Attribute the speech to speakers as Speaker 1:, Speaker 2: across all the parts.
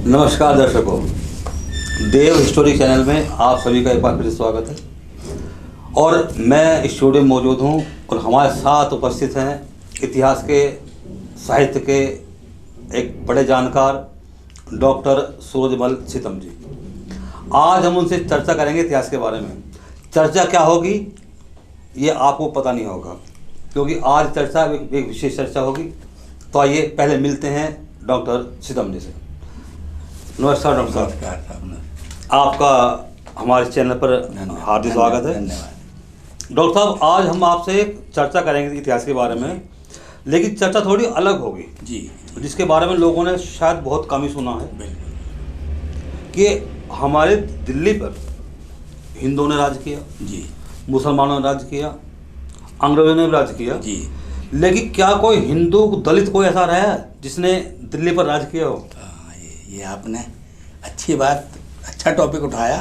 Speaker 1: नमस्कार दर्शकों, देव history channel में आप सभी का एक बार फिर स्वागत है। और मैं स्टूडियो में मौजूद हूं और हमारे साथ उपस्थित हैं इतिहास के, साहित्य के एक बड़े जानकार डॉक्टर सूरजमल सीतम जी। आज हम उनसे चर्चा करेंगे इतिहास के बारे में। चर्चा क्या होगी ये आपको पता नहीं होगा, क्योंकि आज चर्चा एक विशेष चर्चा होगी। तो आइए पहले मिलते हैं डॉक्टर सीतम जी से। नमस्कार डॉक्टर साहब।
Speaker 2: नमस्कार साहब।
Speaker 1: आपका हमारे चैनल पर हार्दिक स्वागत है।
Speaker 2: धन्यवाद।
Speaker 1: डॉक्टर साहब, आज हम आपसे एक चर्चा करेंगे इतिहास के बारे में, लेकिन चर्चा थोड़ी अलग होगी
Speaker 2: जी,
Speaker 1: जिसके बारे में लोगों ने शायद बहुत कम ही सुना है
Speaker 2: बिल्कुल
Speaker 1: कि हमारे दिल्ली पर हिंदुओं ने राज किया
Speaker 2: जी,
Speaker 1: मुसलमानों ने राज किया, अंग्रेजों ने भी राज किया
Speaker 2: जी।
Speaker 1: लेकिन क्या कोई हिंदू दलित कोई ऐसा रहा है जिसने दिल्ली पर राज किया हो?
Speaker 2: ये आपने अच्छी बात, अच्छा टॉपिक उठाया,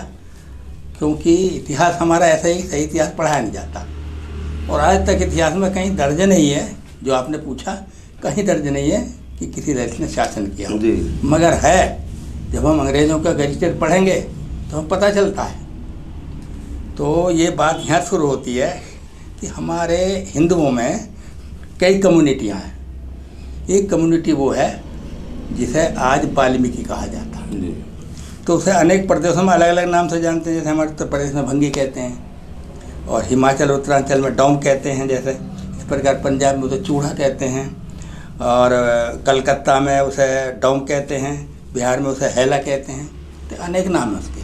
Speaker 2: क्योंकि इतिहास हमारा ऐसा ही सही इतिहास पढ़ाया नहीं जाता। और आज तक इतिहास में कहीं दर्ज नहीं है, जो आपने पूछा, कहीं दर्ज नहीं है कि किसी दलित ने शासन किया हो।
Speaker 1: जी।
Speaker 2: मगर है, जब हम अंग्रेज़ों का गैजेटेड पढ़ेंगे तो हम पता चलता है। तो ये बात यहाँ शुरू होती है कि हमारे हिंदुओं में कई कम्युनिटियाँ हैं। एक कम्युनिटी वो है जिसे आज वाल्मीकि कहा जाता है।
Speaker 1: जी।
Speaker 2: तो उसे अनेक प्रदेशों में अलग अलग नाम से जानते हैं। जैसे हमारे उत्तर प्रदेश में भंगी कहते हैं, और हिमाचल उत्तरांचल में डोम कहते हैं। जैसे इस प्रकार पंजाब में उसे चूड़ा कहते हैं, और कलकत्ता में उसे डोम कहते हैं, बिहार में उसे हैला कहते हैं। तो अनेक नाम है उसके।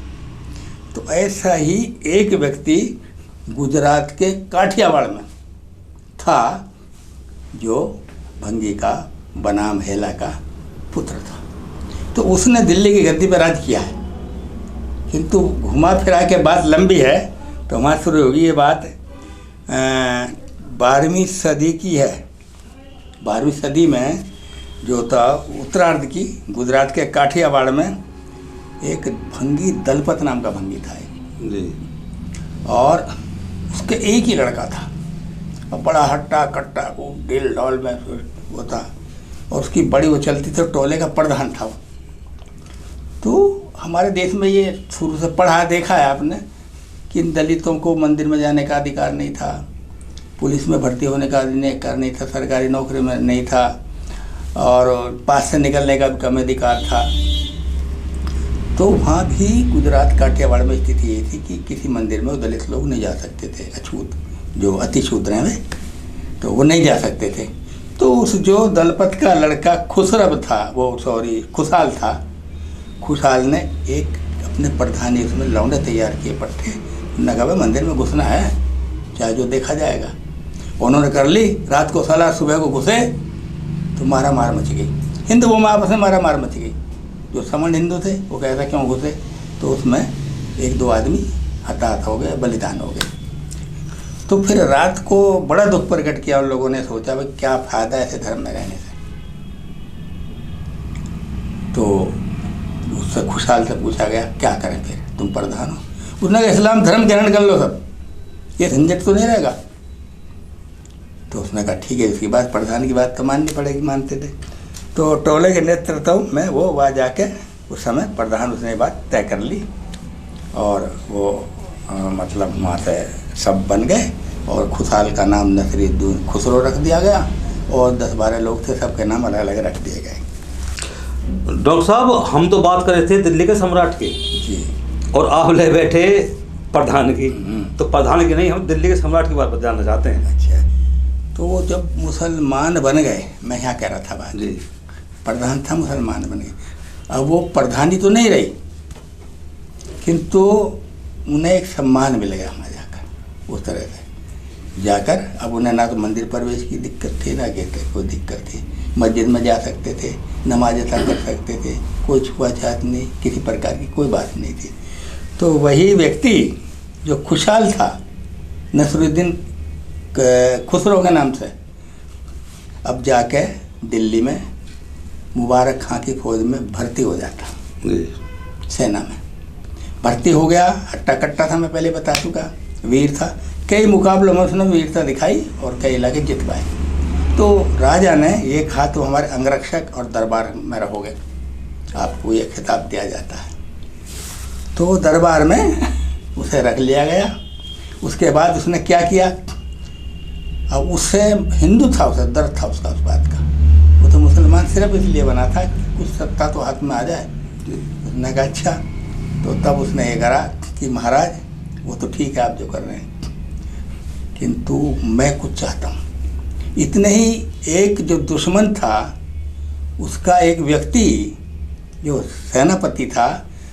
Speaker 2: तो ऐसा ही एक व्यक्ति गुजरात के काठियावाड़ में था, जो भंगी का बनाम हैला का पुत्र था। तो उसने दिल्ली की गद्दी पर राज किया है। किंतु घुमा फिरा के बात लंबी है, तो वहाँ शुरू होगी ये बात 12वीं सदी की है। 12वीं सदी में जो था उत्तरार्ध की, गुजरात के काठियावाड़ में एक भंगी दलपत नाम का भंगी था
Speaker 1: जी।
Speaker 2: और उसके एक ही लड़का था, और बड़ा हट्टा कट्टा, वो दिल डॉल में वो था, और उसकी बड़ी वो चलती थी, टोले का प्रधान था वो। तो हमारे देश में ये शुरू से पढ़ा देखा है आपने कि इन दलितों को मंदिर में जाने का अधिकार नहीं था, पुलिस में भर्ती होने का अधिकार नहीं था, सरकारी नौकरी में नहीं था, और पास से निकलने का भी कम अधिकार था। तो वहाँ भी गुजरात काठियावाड़ में स्थिति ये थी कि किसी मंदिर में वो दलित लोग नहीं जा सकते थे। अछूत जो अतिशूद्र हैं वे, तो वो नहीं जा सकते थे। तो उस जो दलपत का लड़का खुसरब था, खुशहाल था, खुशहाल ने एक अपने प्रधानी उसमें लौंडे तैयार किए पट्टे। उन्होंने कहा मंदिर में घुसना है, चाहे जो देखा जाएगा। उन्होंने कर ली। रात को साला सुबह को घुसे तो मारा मार मच गई। हिंदुओं में आपस में मारा मार मच गई। जो समण हिंदू थे वो कहता क्यों घुसे, तो उसमें एक दो आदमी हताहत हो गए, बलिदान हो गए। तो फिर रात को बड़ा दुख प्रकट किया उन लोगों ने। सोचा भाई क्या फ़ायदा ऐसे धर्म में रहने से। तो उससे खुशहाल से पूछा गया क्या करें फिर, तुम प्रधान हो। उसने कहा इस्लाम धर्म ग्रहण कर लो सब, ये झंझट तो नहीं रहेगा। तो उसने कहा ठीक है, इसकी बात, प्रधान की बात तो माननी पड़ेगी। मानते थे। तो टोले के नेतृत्व में वो वहाँ जाके उस समय प्रधान उसने बात तय कर ली, और वो मतलब वहाँ से सब बन गए, और खुशहाल का नाम नसरुद्दीन खुसरो रख दिया गया, और 10-12 लोग थे, सबके नाम अलग अलग रख दिए गए।
Speaker 1: डॉक्टर साहब, हम तो बात कर रहे थे दिल्ली के सम्राट की
Speaker 2: जी,
Speaker 1: और आप ले बैठे प्रधान की। तो प्रधान की नहीं, हम दिल्ली के सम्राट की बात जानना चाहते हैं।
Speaker 2: अच्छा, तो वो जब मुसलमान बन गए, मैं यहाँ कह रहा था बात
Speaker 1: जी,
Speaker 2: प्रधान था, मुसलमान बन गए। अब वो प्रधानी तो नहीं रही, किंतु उन्हें एक सम्मान मिल गया वहाँ जाकर। उस तरह से जाकर अब उन्हें ना तो मंदिर प्रवेश की दिक्कत थी, ना कोई दिक्कत थी। मस्जिद में जा सकते थे, नमाज अदा कर सकते थे, कोई छुआछूत नहीं, किसी प्रकार की कोई बात नहीं थी। तो वही व्यक्ति जो खुशहाल था, नसरुद्दीन खुसरो के नाम से, अब जाके दिल्ली में मुबारक खां की फौज में भर्ती हो जाता। सेना में भर्ती हो गया। हट्टा कट्टा था, मैं पहले बता चुका, वीर था। कई मुकाबलों में उसने वीरता दिखाई और कई इलाके जितवाए। तो राजा ने ये कहा तो हमारे अंगरक्षक और दरबार में रहोगे, आपको ये खिताब दिया जाता है। तो दरबार में उसे रख लिया गया। उसके बाद उसने क्या किया, अब उससे हिंदू था, उसे डर था उसका उस बात का, वो तो मुसलमान सिर्फ इसलिए बना था कि कुछ सत्ता तो हाथ में आ जाए। उसने कहा अच्छा, तो तब उसने ये करा कि महाराज वो तो ठीक है आप जो कर रहे हैं, किंतु मैं कुछ चाहता हूँ। इतने ही एक जो दुश्मन था उसका एक व्यक्ति जो सेनापति था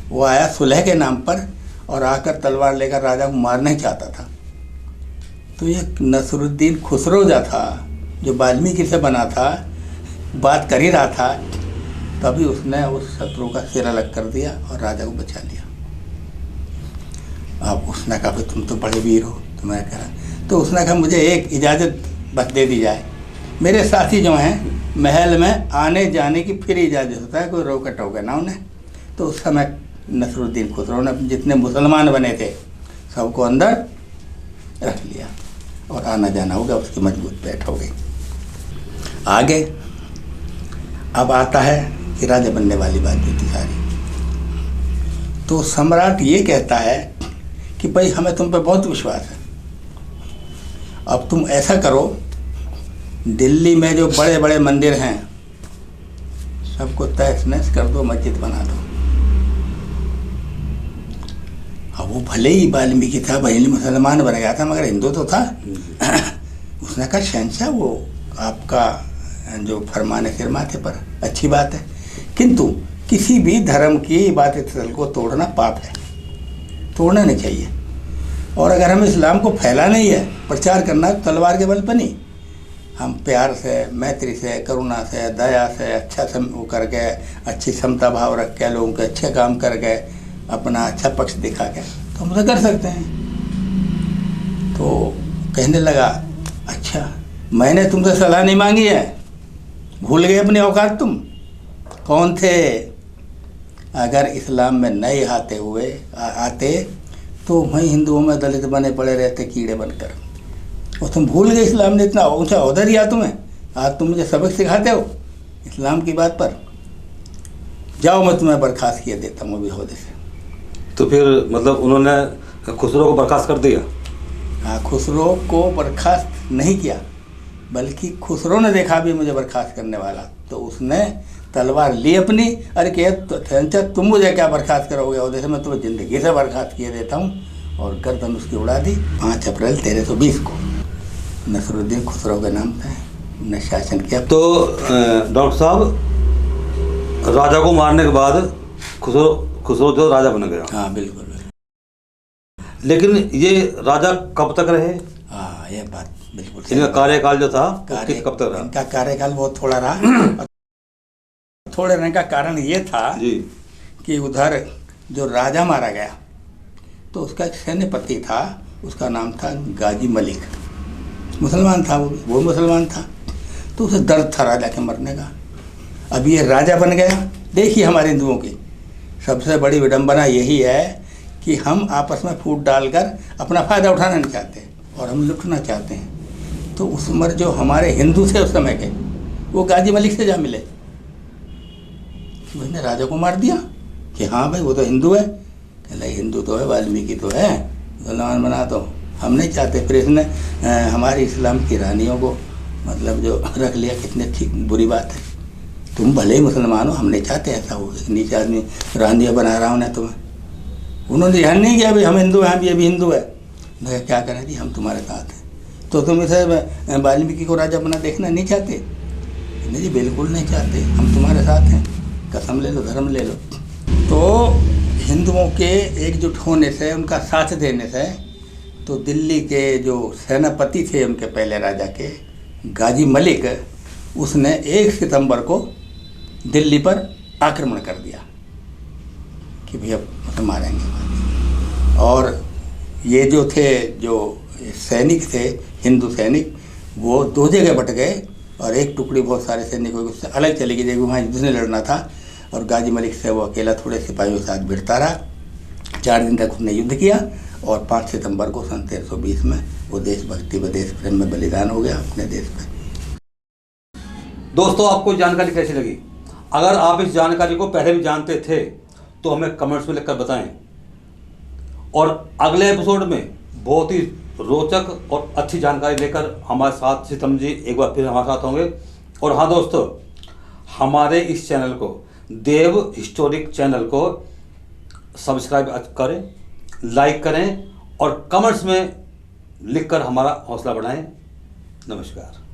Speaker 2: वो आया सुलह के नाम पर और आकर तलवार लेकर राजा को मारना ही चाहता था। तो ये नसरुद्दीन खुसरो जो था, जो वाल्मीकि से बना था, बात कर ही रहा था, तभी उसने उस शत्रु का सिर अलग कर दिया और राजा को बचा लिया। अब उसने कहा तुम तो बड़े वीर हो, तुम्हें कह रहा। तो उसने कहा मुझे एक इजाज़त बस दे दी जाए, मेरे साथी जो हैं महल में आने जाने की फिर इजाज़त होता है, कोई रोका टोका ना उन्हें। तो उस समय नसरुद्दीन खुसरो ने जितने मुसलमान बने थे सबको अंदर रख लिया और आना जाना हो गया, उसकी मजबूत बैठ हो गई। आगे अब आता है कि राजा बनने वाली बात जो थी सारी। तो सम्राट ये कहता है कि भाई हमें तुम पे बहुत विश्वास है, अब तुम ऐसा करो, दिल्ली में जो बड़े बड़े मंदिर हैं सबको तहस नहस कर दो, मस्जिद बना दो। अब वो भले ही वाल्मीकि था, भले ही मुसलमान बन गया था, मगर हिंदू तो था। उसने कहा शहंशाह वो आपका जो फरमाने सिर माथे पर, अच्छी बात है, किंतु किसी भी धर्म की इबादत स्थल को तोड़ना पाप है, तोड़ना नहीं चाहिए। और अगर हमें इस्लाम को फैलाना ही है, प्रचार करना, तलवार के बल पर नहीं, हम प्यार से, मैत्री से, करुणा से, दया से, अच्छा वो करके, अच्छी क्षमता भाव रख के, लोगों के अच्छे काम करके, अपना अच्छा पक्ष दिखा के तो हम तो कर सकते हैं। तो कहने लगा अच्छा मैंने तुमसे सलाह नहीं मांगी है, भूल गए अपनी औकात, तुम कौन थे? अगर इस्लाम में नहीं आते तो वहीं हिंदुओं में दलित बने पड़े रहते कीड़े बनकर, और तुम भूल गए इस्लाम ने इतना ऊंचा ओहदा दिया तुम्हें, आज तुम मुझे सबक सिखाते हो इस्लाम की बात पर। जाओ मैं तुम्हें बर्खास्त किए देता हूँ अभी ओहदे से।
Speaker 1: तो फिर मतलब उन्होंने खुसरो को बर्खास्त कर दिया?
Speaker 2: हाँ, खुसरो को बर्खास्त नहीं किया, बल्कि खुसरो ने देखा भी मुझे बर्खास्त करने वाला, तो उसने तलवार ली अपनी, अरे कह तुम मुझे क्या बर्खास्त करोगे ओहदे से, मैं तुम्हें ज़िंदगी से बर्खास्त किए देता हूँ, और गर्दन उसकी उड़ा दी। 5 अप्रैल 1320 को नसरुद्दीन खुसरो के नाम से उन्हें शासन किया।
Speaker 1: तो डॉक्टर साहब, राजा को मारने के बाद खुसरो जो राजा बन गया?
Speaker 2: हाँ बिल्कुल।
Speaker 1: लेकिन ये राजा कब तक रहे?
Speaker 2: हाँ ये बात बिल्कुल।
Speaker 1: इनका कार्यकाल जो था कब तक रहा?
Speaker 2: इनका कार्यकाल बहुत थोड़ा रहा। थोड़े रहने का कारण ये था जी कि उधर जो राजा मारा गया तो उसका एक सेनापति था, उसका नाम था गाजी मलिक, मुसलमान था, वो मुसलमान था, तो उसे दर्द था राजा के मरने का। अब ये राजा बन गया। देखिए हमारे हिंदुओं की सबसे बड़ी विडंबना यही है कि हम आपस में फूट डालकर अपना फ़ायदा उठाना नहीं चाहते और हम लुटना चाहते हैं। तो उस उम्र जो हमारे हिंदू थे उस समय के, वो गाजी मलिक से जा मिले, उसने राजा को मार दिया कि हाँ भाई वो तो हिंदू है। कहला हिंदू तो है, वाल्मीकि तो है, मुसलमान बना तो हम नहीं चाहते। फिर इसने हमारी इस्लाम की रानियों को मतलब जो रख लिया, कितने ठीक बुरी बात है। तुम भले ही मुसलमान हो, हम नहीं चाहते ऐसा हो, नीचे आदमी रानियाँ बना रहा हूँ ना तुम्हें। उन्होंने ध्यान नहीं किया भाई हम हिंदू हैं, ये भी हिंदू है। मैं क्या करें जी, हम तुम्हारे साथ हैं। तो तुम इसे वाल्मीकि को राजा बना देखना नहीं चाहते? नहीं जी बिल्कुल नहीं चाहते, हम तुम्हारे साथ हैं, कसम ले लो, धर्म ले लो। तो हिंदुओं के एकजुट होने से, उनका साथ देने से, तो दिल्ली के जो सेनापति थे उनके पहले राजा के, गाजी मलिक, उसने 1 सितंबर को दिल्ली पर आक्रमण कर दिया कि भैया उसे मारेंगे। और ये जो थे, जो सैनिक थे, हिंदू सैनिक, वो 2 जगह बट गए और एक टुकड़ी बहुत सारे सैनिकों की उससे अलग चली गई, देखो वहाँ जिसने लड़ना था, और गाजी मलिक से वो अकेला थोड़े सिपाहियों के साथ भिड़ता रहा। 4 दिन तक उसने युद्ध किया और 5 सितंबर को सन 1320 में वो देशभक्ति व देश प्रेम में बलिदान हो गया अपने देश पर।
Speaker 1: दोस्तों, आपको जानकारी कैसी लगी? अगर आप इस जानकारी को पहले भी जानते थे तो हमें कमेंट्स में लिखकर बताएं। और अगले एपिसोड में बहुत ही रोचक और अच्छी जानकारी लेकर हमारे साथ सीतम जी एक बार फिर हमारे साथ होंगे। और हाँ दोस्तों, हमारे इस चैनल को, देव हिस्टोरिक चैनल को सब्सक्राइब करें, लाइक करें और कमेंट्स में लिखकर हमारा हौसला बढ़ाएं। नमस्कार।